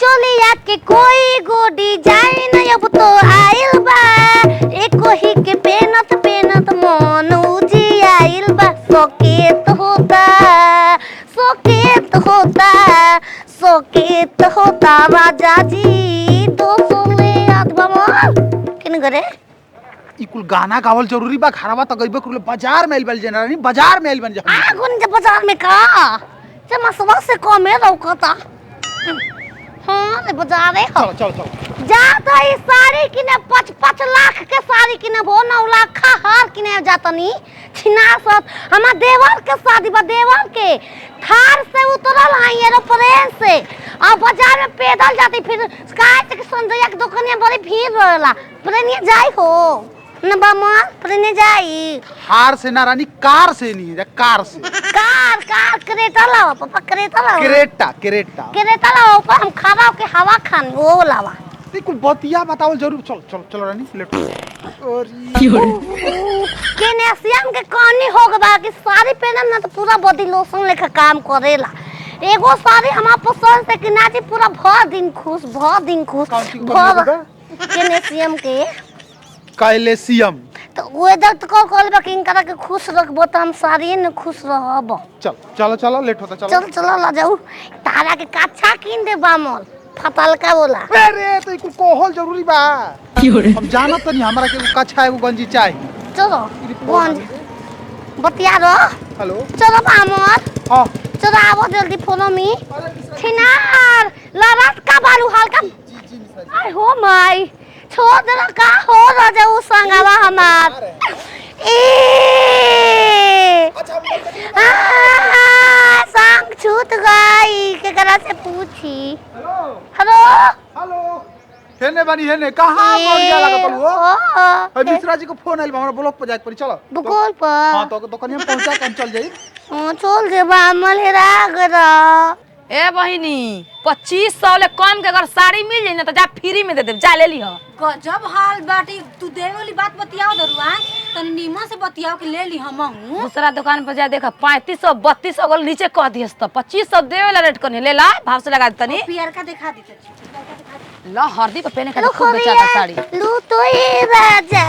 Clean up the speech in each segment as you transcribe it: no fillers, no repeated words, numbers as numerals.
चोलिया के कोई गो डिजाइन अब तो आइल बा एको ही के पेनत पेनत मन उजी आइल बा सोकेत होता सोकेत होता सोकेत होता राजा जी 200 ले आदबा किन करे ई कुल गाना गावल जरूरी बा खराबा त गइबे कुल बाजार में आइल जेना रानी बाजार में आइल बन जा आ गुन जब बाजार में का से मसवा से कमे लौकता हां ले बाजारे चलो चलो चलो जाता ई साड़ी किने 5-5 लाख के साड़ी किने वो 9 लाख का हार किने जातनी छिनासत हमार देवर के शादी बा देवर के थार से उतरल हई एरोप्लेन से और बाजार में पैदल जाती फिर काय तक संजय के दुकानिया बड़ी भीड़ रहला प्रेनिया जाई हो न बामा प्रेने जाई हार से ना रानी कार से नहीं है कार से कार कार क्रेटा लाओ पापा क्रेटा लाओ क्रेटा लाओ पर हम खड़ा होके हवा खान वो लावा ते कुल बतिया बताओ जरूर चलो चलो चलो रानी लेट और केने सियाम के कहानी हो गबा कि साड़ी पहनम ना तो पूरा बॉडी लोशन लेखा काम करेला एगो साड़ी हमार पसंद से कि नाची पूरा भर दिन खुश भर केने सियाम के कैलेशियम तो वेदर तो कॉल बा कि इनकरा के खुश रखबो त हम साड़ी न खुश रहब चल चलो चलो लेट होता चलो चल चलो ला जाऊ तारा के काछा किन दे बामल फतल का बोला अरे तो इको कोहल जरूरी बा हम जानत नहीं हमरा के कच्छा एगो गंजी चाहिए चलो गंजी बतिया रो हेलो चलो बामल हां चलो आवो जल्दी फॉलो मी छिनार लरत का बालू हल्का आई हो माय छोड़ दे का हो राजा उ संगवा हमार ए संग छूट गई केकरा से पूछी हेलो हेलो हेने बानी हेने कहां बढ़िया लागत हो ए मिश्रा जी को फोन आइल हमरा ब्लॉक पर जात पड़ी चलो बुकोल पर हां तो दुकानिया में पहुंचा के हम चल जाई हां चल जे बामल हेरा गरा ए बहिनी 2500 ले कम के अगर साड़ी मिल जाई ना तो जा फ्री में दे दे जा ले ली हो गजब हाल बाटी तू देवे वाली बात बतियाओ दरुआ तनी नीमा से बतियाओ के ले ली हमहू दूसरा दुकान पर जा देखा 3500 3200 को नीचे कह दियस तो 2500 देवे वाला रेट कने ले ला भाव से लगा दे तनी पियर का दिखा दी ला हरदी पे पहने के खूब बेचाता साड़ी लू तो ए राजा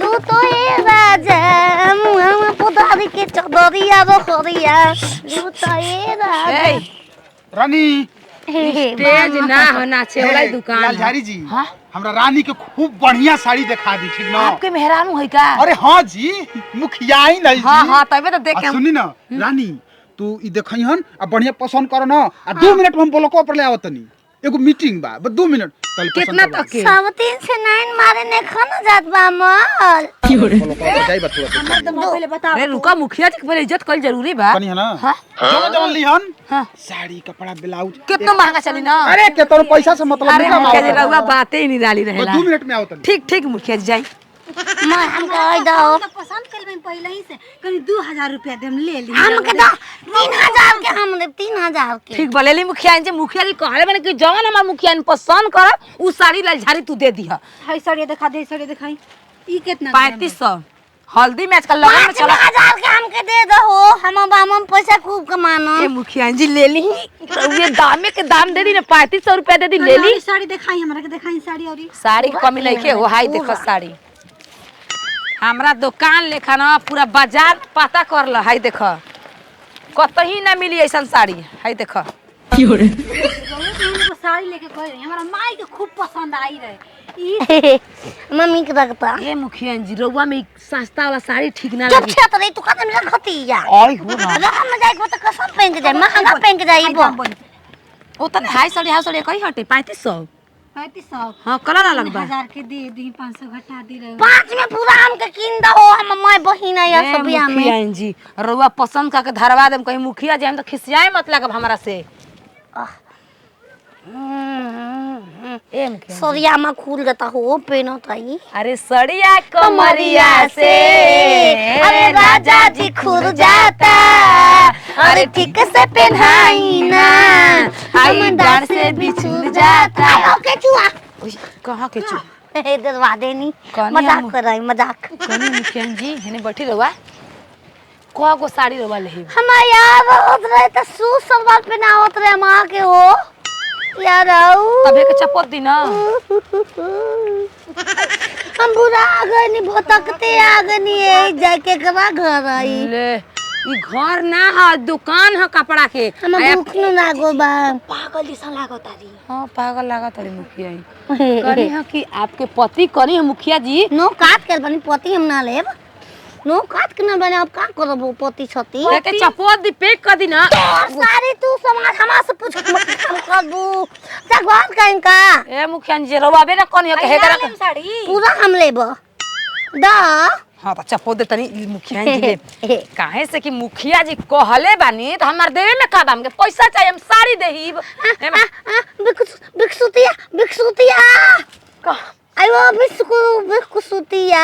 लू तो ए राजा मुहा पुदारी के चदरिया बखरिया लू तो ए राजा रानी तेज ना होना चाहिए वाला दुकान लालझारी जी हां हमरा रानी के खूब बढ़िया साड़ी दिखा दी ठीक ना आपके मेहरानू है का अरे हां जी मुखिया ही नहीं जी हां हां तबे तो देख के सुनी ना रानी तू ई देखइहन आ बढ़िया पसंद कर ना आ 2 मिनट में हम ब्लॉक पर ले आवतनी एगो मीटिंग बा बस 2 मिनट कितना तक के 3 से 9 मारे ने खाना जात बा मल जाई बतुआ एकदम पहले बता अरे रुका मुखिया जी के पहले इज्जत कल जरूरी बा कनी है ना हां जवन लिहन हां साड़ी कपड़ा ब्लाउज कितना महंगा चली ना अरे के तोर पैसा से मतलब अरे मुखिया जी रहुआ बातें ही निराली रहेला 2 मिनट में आवतनी ठीक ठीक मुखिया जी जाई मैं हम कह दो तो पसंद कर में पहले ही से कनी 2000 रुपया देम ले ली हम के दो 3000 के हम दे 3000 के ठीक बोलेली मुखिया जी कहले बने कि जवन हमार मुखिया ने पसंद कर उ साड़ी लालझारी तू दे दिह हाय साड़ी दिखा दे साड़ी दिखाई ई कितना 3500 हल्दी मैच का लगन में चला 5000 के हमके दे दो हम बामम पैसा खूब कमानो ए मुखिया जी ले ली ये दामे के दाम दे दी ना 3500 रुपया दे दी ले ली साड़ी दिखाई हमरा के दिखाई साड़ी औरी साड़ी की कमी नहीं के हो हाई देखो साड़ी हमरा दुकान लेखा ना पूरा बाजार पता कर ल हाई देखो कतही ना मिली ऐसन साड़ी हाई देखो साड़ी लेके गई रही हमरा माई के खूब पसंद आई रहे मम्मी के रखता ए मुखिया जी रउआ में सस्ता वाला साड़ी ठीक ना चुप लगी छत रे तू कदम रखती या आई हो ना राम में जाई तो कसम पहन के जाई महंगा पहन के जाई ओ तने हाई साड़ी कहीं हटे 3500 3500 हां कलर अलग बा 1000 के दे दी 500 घटा दी रहे 5 में पूरा हम के किन दो हम माय बहिन या सब बियाह में मुखिया जी रउआ पसंद का के धरवा देम कहीं मुखिया जी हम तो खिसियाए मत लागब हमरा से ए मुखिया सरिया में खुल जाता हो पेनो ताई अरे सड़िया कमरिया से अरे राजा जी खुल जाता अरे ठीक से पहनाई ना आई डांड से बिछुल जाता आओ के चुआ कहां के चु ए दरवा देनी कहानी मजाक हम- कर रही मजाक कनी मुखिया जी हेने बैठी रहुआ को गो साड़ी रहुआ लेही हम यार होत रहे त सू सलवार पहनावत रहे मां के हो यार आओ तबे के चपोत दी ना। हम बुरा आ गए नी भटकते आ गए नी जाके करा घर आई ले ई घर ना है दुकान है कपड़ा के। हम भूख न लागो बा पागल जैसा लागत आरी। हां पागल लागत रे मुखिया जी। करी है कि आपके पति करी है मुखिया जी। नो काट के बनी पति हम ना लेब नो काट के ना बने अब का करबो पति छती के चपोत दी पैक कर दी ना। सारी तू समाज हमरा से पूछ हम करबू जगवान कहीं का ए मुखिया जी रवाबे ना कोन है के हेकरा लेम साड़ी पूरा हम लेब दा हां तो चपोत दे तनी मुखिया जी ले। काहे से कि मुखिया जी कहले बानी तो हमार देवे में का दाम के पैसा चाहिए हम साड़ी देहीब। बिकसुतिया आयो बिकसुतिया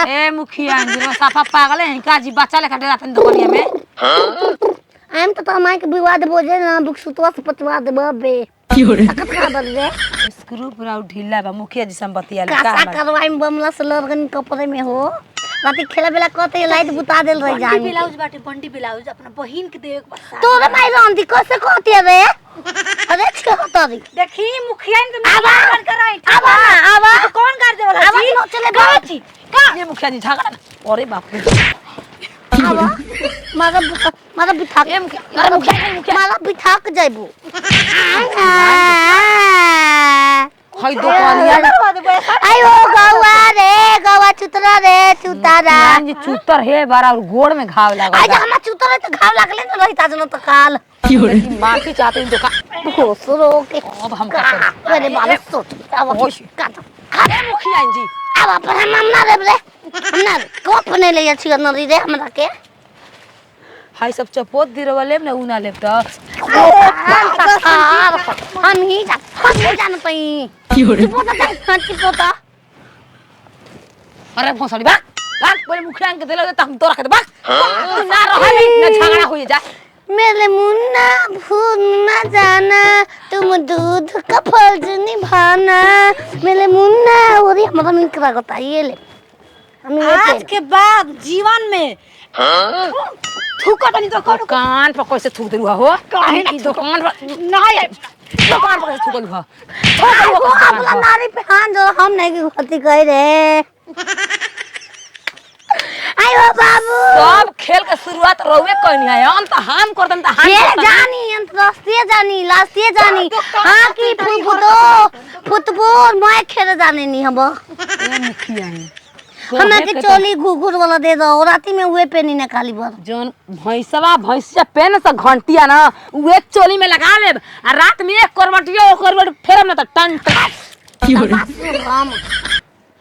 ए मुखिया जी साफा पागल है का जी बच्चा लेखा डेरा तन दुकानिया में। हम तो हमारे के विवाद बोझे ना बिकसुतवा से पतवा दे बबे का बदले स्क्रू पूरा ढीला बा मुखिया जी संबतिया ले का करवाई में बमला से लगन कपड़े में हो राती खेला बेला कहते लाइट बुता देल रह जाए ब्लाउज बाटे बंडी ब्लाउज अपना बहिन के देवे के बस। तोरे माई रंदी कैसे कहती रे अरे छतरी देखी मुखिया ने आवा कराई आवा कौन कर दे वाला आवा जी नो चले बाची ये मुखिया जी झगड़ा ना। अरे बाप रे आवा मारा बिठा ए मुखिया मारा बिठा के जाइबू हई दुकानिया आयो गवा चुतरा रे चुतारा जी चूतर है बारा और गोड़ में घाव लागल। आज हम चुतरा तो घाव लागले न रहिता जनो तो काल लेकिन माफी चाहते हैं दुकान घोसरो के अब हम का करें। अरे बाबा सोच अब काट अरे मुखिया जी अब अपन हम ना रे ना कोप ने ले छी नरी रे हमरा के हाई सब चपोत दिरवा लेब ना उना लेब त हम ही जान पई चिपोता अरे भोसड़ी भाग भाग बोले मुखिया के देले त हम तोरा के भाग तू ना रहे ना झगड़ा होई जा। मेरे मुन्ना भूल न जाना तुम दूध का फर्ज निभाना मेरे मुन्ना और हमारा मिल करा गता ये ले आज के बाद जीवन में थूका तनी तो करो दुकान पर कैसे थूक देलु हो काहे की दुकान पर नहीं है दुकान पर कैसे थूकल हो अपना नारी पे हाथ जो हम नहीं की गलती कर रे आयो बाबू सब खेल के शुरुआत रहुए कहनी है अंत हम कर दम त हम ये जानी अंत रास्ते जानी लास्ते जानी हां की फुटबॉल मैं खेल जाने नहीं हम ए मुखिया है हमरा के चोली घुघुर वाला दे दो राती में उहे पेनी ना खाली बर जोन भैंसिया पेन से घंटिया ना उहे चोली में लगा लेब आ रात में एक करवटिया करवट फेरम ना त टन हम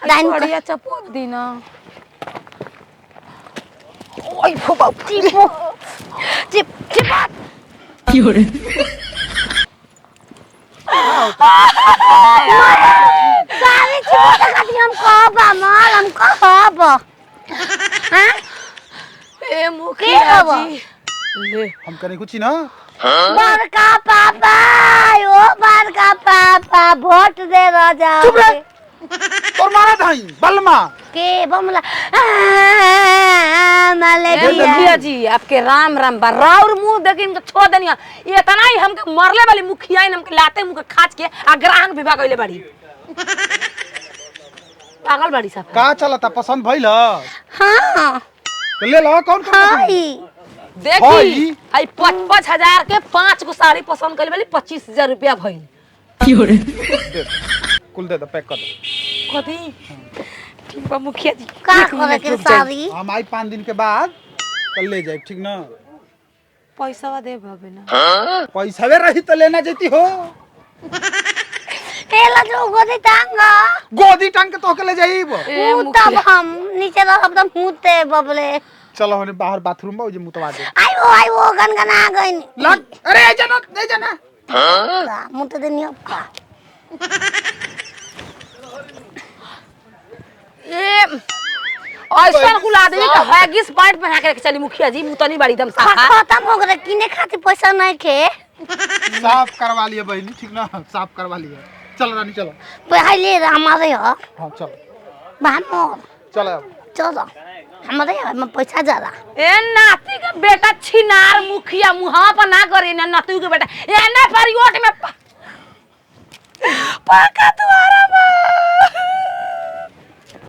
डाइन बढ़िया चपोत दी ना। ओए फुबा चिप सारी चिप का हम कहब माल हम कहब हां ए मुखिया जी ले हम करे कुछ ना बड़का पापा ओ बड़का पापा वोट दे राजा चुप रह और मारा धाई बलमा के बमला माले मुखिया जी आपके राम राम बराउर मुंह देख इनके छोड़ देनिया ये तना ही हमके मरले वाली मुखिया इन हमके लाते मुंह खाच के आग्रहण विभाग गइले बाड़ी पागल बाड़ी सब का चलता पसंद भइल हां तो ले लो कौन हाय देखी आई 5,000 के 5 गो साड़ी पसंद कइले वाली 25,000 रुपया भइल दे कुल दे पैक कर दे कथी ठीक बा मुखिया जी का करे के साड़ी हम आई 5 दिन के बाद कल ले जाए ठीक ना पैसा दे भाभी ना पैसा वे रही तो लेना जेती हो एला जो गोदी टांग के तो के ले जाइब तब हम नीचे रहब त मुते बबले चलो हमने बाहर बाथरूम में जे मुतवा दे आयो गनगना गइन लग अरे ए जना का मुते देनी अब का ए ऐसा कुला दे त हैगिस पैंट पहना के चली मुखिया जी मुतनी बाड़ी एकदम साफा खत्म हो गए किने खातिर पैसा नहीं खे साफ करवा लिए बहनी ठीक ना साफ करवा लिए चल रानी चलो पहले हमारे हो हां चलो बानो चलो चलो हमारे में पैसा ज्यादा ए नाती के बेटा छिनार मुखिया मुहा पर ना करे ना नाती के बेटा ए ना परियोट में पाका दुआ